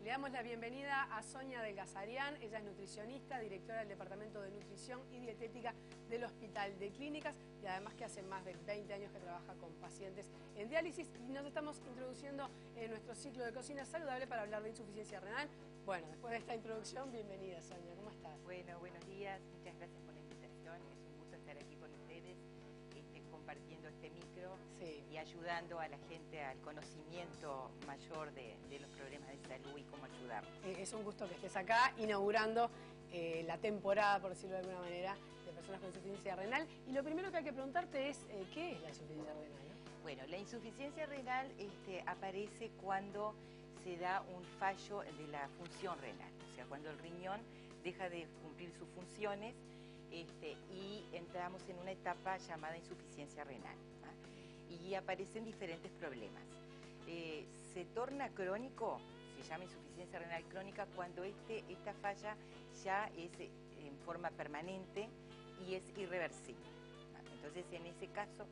Le damos la bienvenida a Sonia Delgazarian. Ella es nutricionista, directora del Departamento de Nutrición y Dietética del Hospital de Clínicas y además que hace más de 20 años que trabaja con pacientes en diálisis. Y nos estamos introduciendo en nuestro ciclo de cocina saludable para hablar de insuficiencia renal. Bueno, después de esta introducción, bienvenida Sonia, ¿cómo estás? Bueno, buenos días, muchas gracias por la invitación. Es un gusto estar aquí con ustedes, compartiendo este micro y ayudando a la gente al conocimiento mayor de los problemas de salud y cómo ayudarlos. Es un gusto que estés acá inaugurando la temporada, por decirlo de alguna manera, de personas con insuficiencia renal. Y lo primero que hay que preguntarte es, ¿qué es la insuficiencia renal? Bueno, la insuficiencia renal aparece cuando se da un fallo de la función renal, o sea, cuando el riñón deja de cumplir sus funciones y entramos en una etapa llamada insuficiencia renal, ¿ah? Y aparecen diferentes problemas. Se torna crónico, se llama insuficiencia renal crónica, cuando esta falla ya es en forma permanente y es irreversible. Entonces, en ese caso,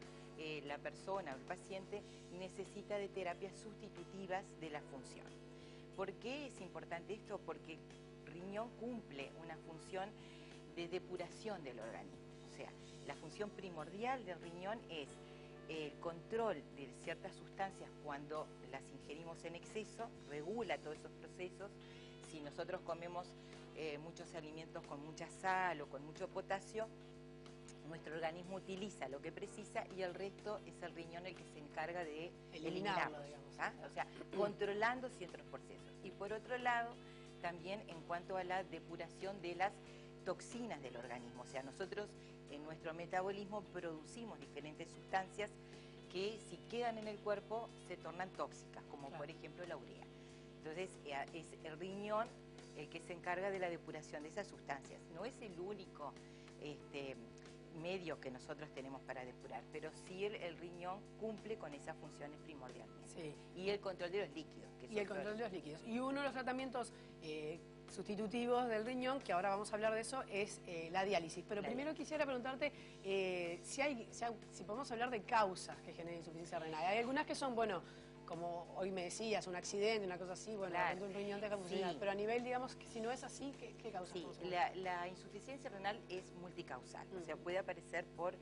la persona o el paciente necesita de terapias sustitutivas de la función. ¿Por qué es importante esto? Porque el riñón cumple una función de depuración del organismo. O sea, la función primordial del riñón es el control de ciertas sustancias cuando las ingerimos en exceso, regula todos esos procesos. Si nosotros comemos muchos alimentos con mucha sal o con mucho potasio, nuestro organismo utiliza lo que precisa y el resto es el riñón el que se encarga de eliminarlos, digamos, ¿ah? O sea, controlando ciertos procesos. Y por otro lado, también en cuanto a la depuración de las toxinas del organismo. O sea, nosotros en nuestro metabolismo producimos diferentes sustancias que si quedan en el cuerpo se tornan tóxicas, como por ejemplo la urea. Entonces es el riñón el que se encarga de la depuración de esas sustancias. No es el único medio que nosotros tenemos para depurar, pero sí el riñón cumple con esas funciones primordialmente. Sí. Y el control de los líquidos. Y el control de los líquidos. Y uno de los tratamientos sustitutivos del riñón, que ahora vamos a hablar de eso, es la diálisis. Pero primero quisiera preguntarte si podemos hablar de causas que generan insuficiencia renal. Hay algunas que son, bueno, como hoy me decías, un accidente, una cosa así, bueno, claro, un riñón deja de funcionar. Pero a nivel, digamos, que si no es así, ¿qué causa? Sí, la insuficiencia renal es multicausal, o sea, puede aparecer por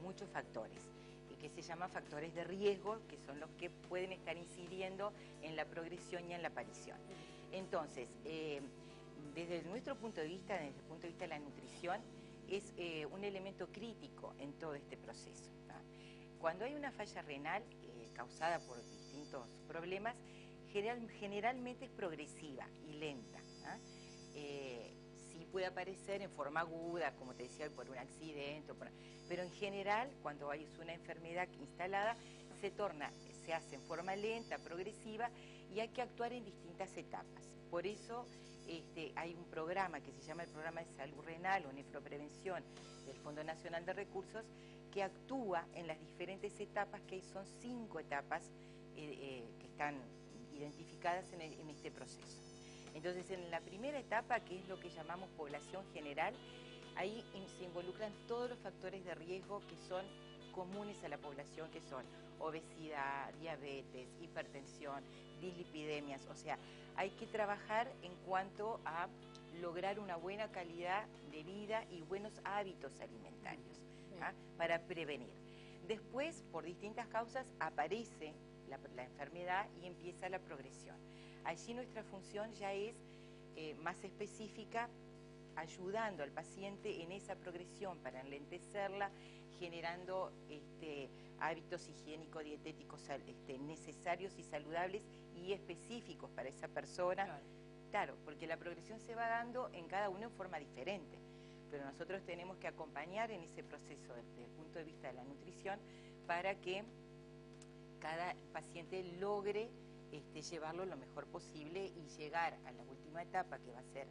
muchos factores, que se llaman factores de riesgo, que son los que pueden estar incidiendo en la progresión y en la aparición. Entonces, desde nuestro punto de vista, desde el punto de vista de la nutrición, es un elemento crítico en todo este proceso, ¿no? Cuando hay una falla renal causada por distintos problemas, generalmente es progresiva y lenta, ¿no? Sí puede aparecer en forma aguda, como te decía, por un accidente, pero en general, cuando hay una enfermedad instalada, se hace en forma lenta, progresiva, y hay que actuar en distintas etapas. Por eso hay un programa que se llama el Programa de Salud Renal o Nefroprevención del Fondo Nacional de Recursos, que actúa en las diferentes etapas, que son 5 etapas que están identificadas en este proceso. Entonces, en la primera etapa, que es lo que llamamos población general, ahí se involucran todos los factores de riesgo que son comunes a la población, que son obesidad, diabetes, hipertensión, dislipidemias. O sea, hay que trabajar en cuanto a lograr una buena calidad de vida y buenos hábitos alimentarios, ¿ah? Para prevenir. Después, por distintas causas, aparece la enfermedad y empieza la progresión. Allí nuestra función ya es más específica, ayudando al paciente en esa progresión para enlentecerla, generando hábitos higiénico-dietéticos necesarios y saludables y específicos para esa persona. Claro, porque la progresión se va dando en cada uno en forma diferente, pero nosotros tenemos que acompañar en ese proceso desde el punto de vista de la nutrición para que cada paciente logre llevarlo lo mejor posible y llegar a la última etapa, que va a ser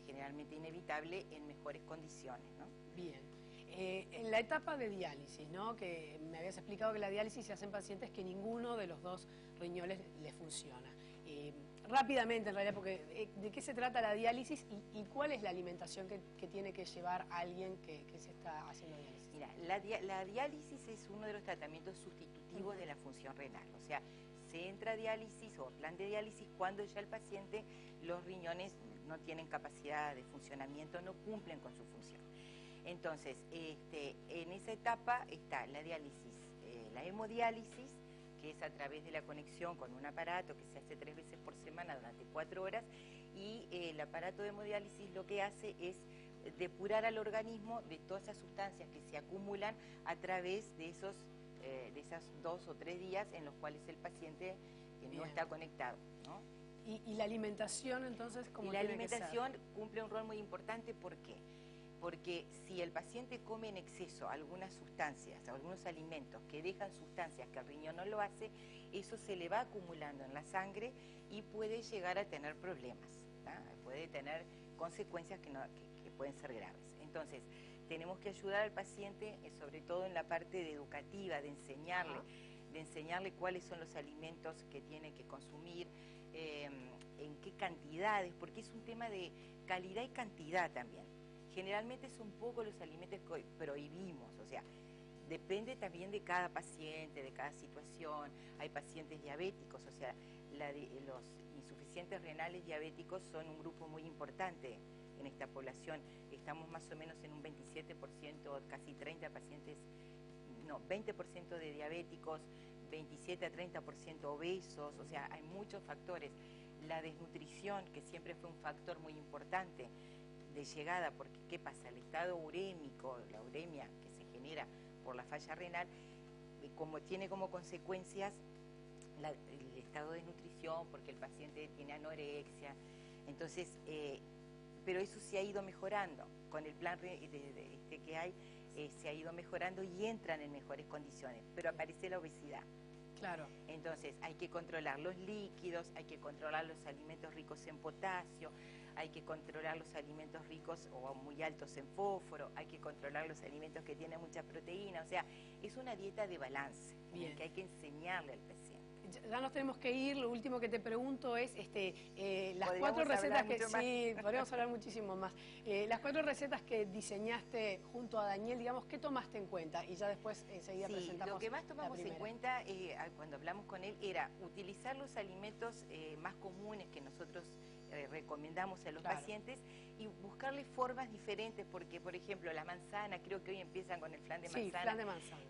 generalmente inevitable, en mejores condiciones, ¿no? Bien. En la etapa de diálisis, ¿no? Que me habías explicado que la diálisis se hace en pacientes que ninguno de los dos riñones les funciona. Rápidamente, en realidad, porque ¿de qué se trata la diálisis y cuál es la alimentación que tiene que llevar alguien que se está haciendo diálisis? Mira, la diálisis es uno de los tratamientos sustitutivos de la función renal, o sea, se entra a diálisis o plan de diálisis cuando ya el paciente, los riñones no tienen capacidad de funcionamiento, no cumplen con su función. Entonces, en esa etapa está la diálisis, la hemodiálisis, que es a través de la conexión con un aparato que se hace 3 veces por semana durante 4 horas, y el aparato de hemodiálisis lo que hace es depurar al organismo de todas esas sustancias que se acumulan a través de esas 2 o 3 días en los cuales el paciente no está conectado, ¿no? ¿Y la alimentación entonces cómo Y la tiene que ser? alimentación cumple un rol muy importante, ¿por qué? Porque si el paciente come en exceso algunas sustancias, algunos alimentos que dejan sustancias que el riñón no lo hace, eso se le va acumulando en la sangre y puede llegar a tener problemas, ¿tá? Puede tener consecuencias que pueden ser graves. Entonces, tenemos que ayudar al paciente, sobre todo en la parte educativa, de enseñarle cuáles son los alimentos que tiene que consumir, en qué cantidades, porque es un tema de calidad y cantidad también. Generalmente son pocos los alimentos que prohibimos, o sea, depende también de cada paciente, de cada situación. Hay pacientes diabéticos, o sea, los insuficientes renales diabéticos son un grupo muy importante en esta población. Estamos más o menos en un 27%, casi 30 pacientes, no, 20% de diabéticos, 27 a 30% obesos, o sea, hay muchos factores. La desnutrición, que siempre fue un factor muy importante de llegada, porque ¿qué pasa? El estado urémico, la uremia que se genera por la falla renal, como tiene como consecuencias el estado de nutrición, porque el paciente tiene anorexia, entonces, pero eso se ha ido mejorando, con el plan que hay, se ha ido mejorando y entran en mejores condiciones, pero aparece la obesidad. Claro. Entonces hay que controlar los líquidos, hay que controlar los alimentos ricos en potasio, hay que controlar los alimentos ricos o muy altos en fósforo, hay que controlar los alimentos que tienen mucha proteína, o sea, es una dieta de balance que hay que enseñarle al paciente. Ya nos tenemos que ir, lo último que te pregunto es las 4 recetas que... Sí, podríamos hablar muchísimo más. Las 4 recetas que diseñaste junto a Daniel, digamos, ¿qué tomaste en cuenta? Y ya después enseguida presentamos. Lo que más tomamos en cuenta cuando hablamos con él era utilizar los alimentos más comunes que nosotros recomendamos a los pacientes y buscarle formas diferentes, porque, por ejemplo, la manzana, creo que hoy empiezan con el flan de manzana. Sí, flan de manzana.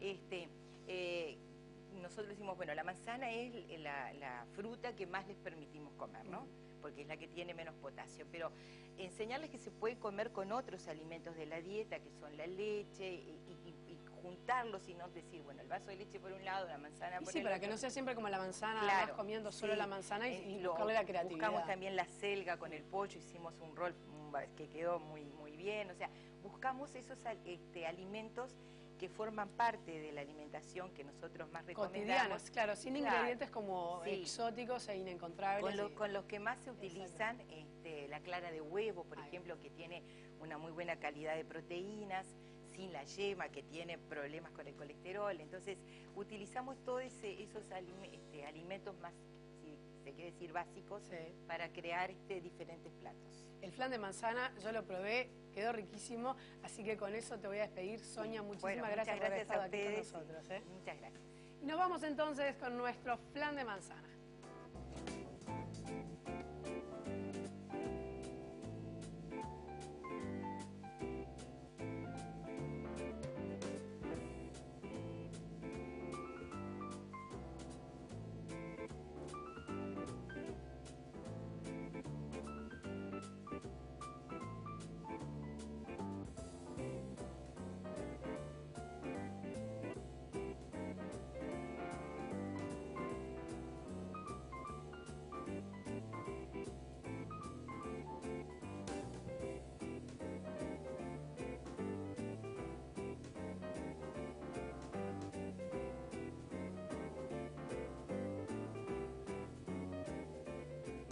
Nosotros decimos, bueno, la manzana es la fruta que más les permitimos comer, ¿no? Porque es la que tiene menos potasio, pero enseñarles que se puede comer con otros alimentos de la dieta, que son la leche, y juntarlos y no decir, bueno, el vaso de leche por un lado, la manzana por el otro. Para que no sea siempre como la manzana, claro, vas comiendo solo la manzana y buscarle la creatividad. Buscamos también la selga con el pollo, hicimos un rol que quedó muy, muy bien, o sea, buscamos esos alimentos que forman parte de la alimentación que nosotros más recomendamos. Cotidianos, claro, sin ingredientes como exóticos e inencontrables. Con los que más se utilizan, la clara de huevo, por ejemplo, que tiene una muy buena calidad de proteínas, sin la yema, que tiene problemas con el colesterol. Entonces, utilizamos todos esos alimentos más, si se quiere decir, básicos, para crear diferentes platos. El flan de manzana, yo lo probé, quedó riquísimo, así que con eso te voy a despedir. Sonia, muchísimas gracias por haber estado aquí con nosotros. Muchas gracias. Y nos vamos entonces con nuestro flan de manzana.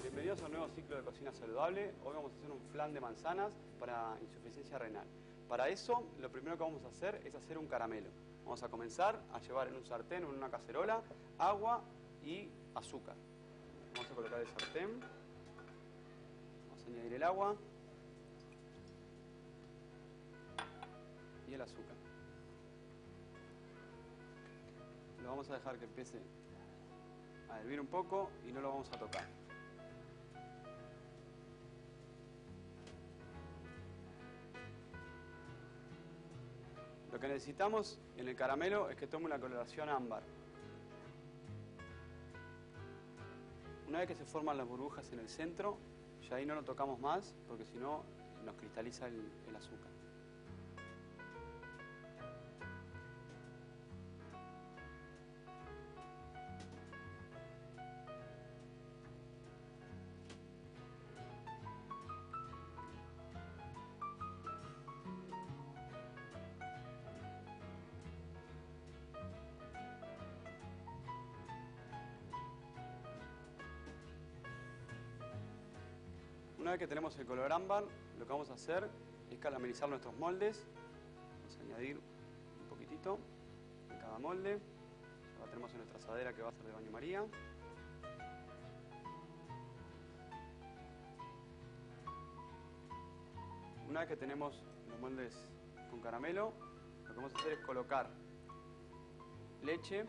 Bienvenidos a un nuevo ciclo de cocina saludable. Hoy vamos a hacer un flan de manzanas para insuficiencia renal. Para eso, lo primero que vamos a hacer es hacer un caramelo. Vamos a comenzar a llevar en un sartén o en una cacerola agua y azúcar. Vamos a colocar el sartén. Vamos a añadir el agua y el azúcar. Lo vamos a dejar que empiece a hervir un poco y no lo vamos a tocar. Lo que necesitamos en el caramelo es que tome una coloración ámbar. Una vez que se forman las burbujas en el centro, ya ahí no lo tocamos más porque si no nos cristaliza el azúcar. Una vez que tenemos el color ámbar, lo que vamos a hacer es caramelizar nuestros moldes. Vamos a añadir un poquitito en cada molde. Ya la tenemos en nuestra asadera que va a ser de baño María. Una vez que tenemos los moldes con caramelo, lo que vamos a hacer es colocar leche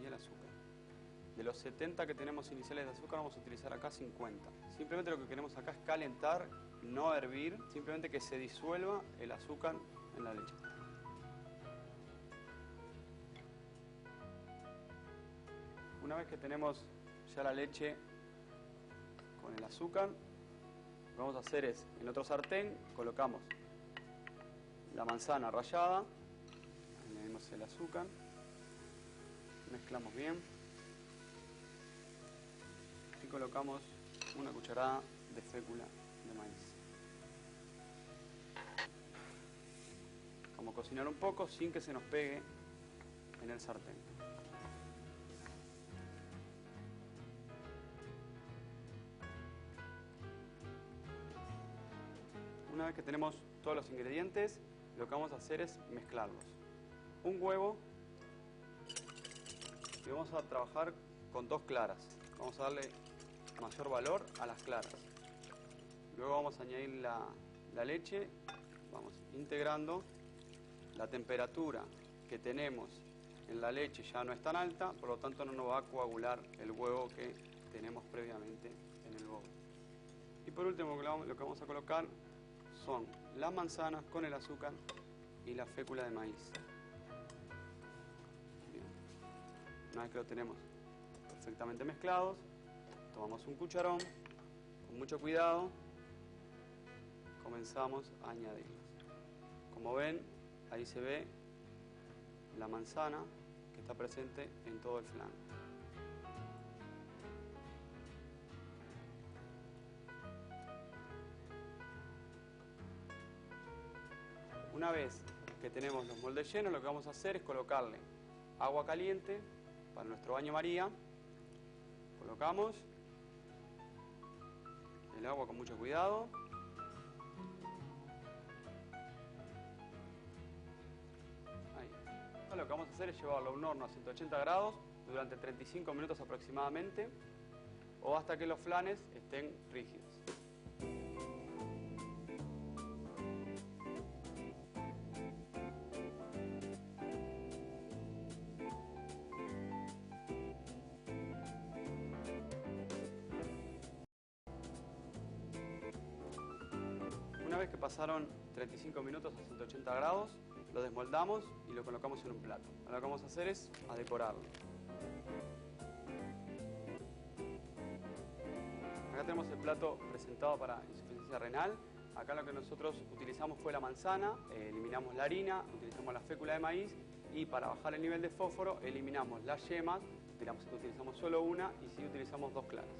y el azúcar. De los 70 que tenemos iniciales de azúcar vamos a utilizar acá 50. Simplemente lo que queremos acá es calentar, no hervir, simplemente que se disuelva el azúcar en la leche. Una vez que tenemos ya la leche con el azúcar, lo que vamos a hacer es, en otro sartén, colocamos la manzana rallada, añadimos el azúcar, mezclamos bien. Y colocamos una cucharada de fécula de maíz. Vamos a cocinar un poco sin que se nos pegue en el sartén. Una vez que tenemos todos los ingredientes, lo que vamos a hacer es mezclarlos. Un huevo y vamos a trabajar con 2 claras. Vamos a darle mayor valor a las claras. Luego vamos a añadir la leche, vamos integrando. La temperatura que tenemos en la leche ya no es tan alta, por lo tanto no nos va a coagular el huevo que tenemos previamente en el bowl. Y por último lo que vamos a colocar son las manzanas con el azúcar y la fécula de maíz. Bien. Una vez que lo tenemos perfectamente mezclados, tomamos un cucharón, con mucho cuidado, comenzamos a añadirlos. Como ven, ahí se ve la manzana que está presente en todo el flan. Una vez que tenemos los moldes llenos, lo que vamos a hacer es colocarle agua caliente para nuestro baño María. Colocamos el agua con mucho cuidado. Ahí. Ahora lo que vamos a hacer es llevarlo a un horno a 180 grados durante 35 minutos aproximadamente o hasta que los flanes estén rígidos. Una vez que pasaron 35 minutos a 180 grados, lo desmoldamos y lo colocamos en un plato. Ahora lo que vamos a hacer es a decorarlo. Acá tenemos el plato presentado para insuficiencia renal. Acá lo que nosotros utilizamos fue la manzana, eliminamos la harina, utilizamos la fécula de maíz y para bajar el nivel de fósforo eliminamos las yemas, utilizamos solo una y sí utilizamos 2 claras.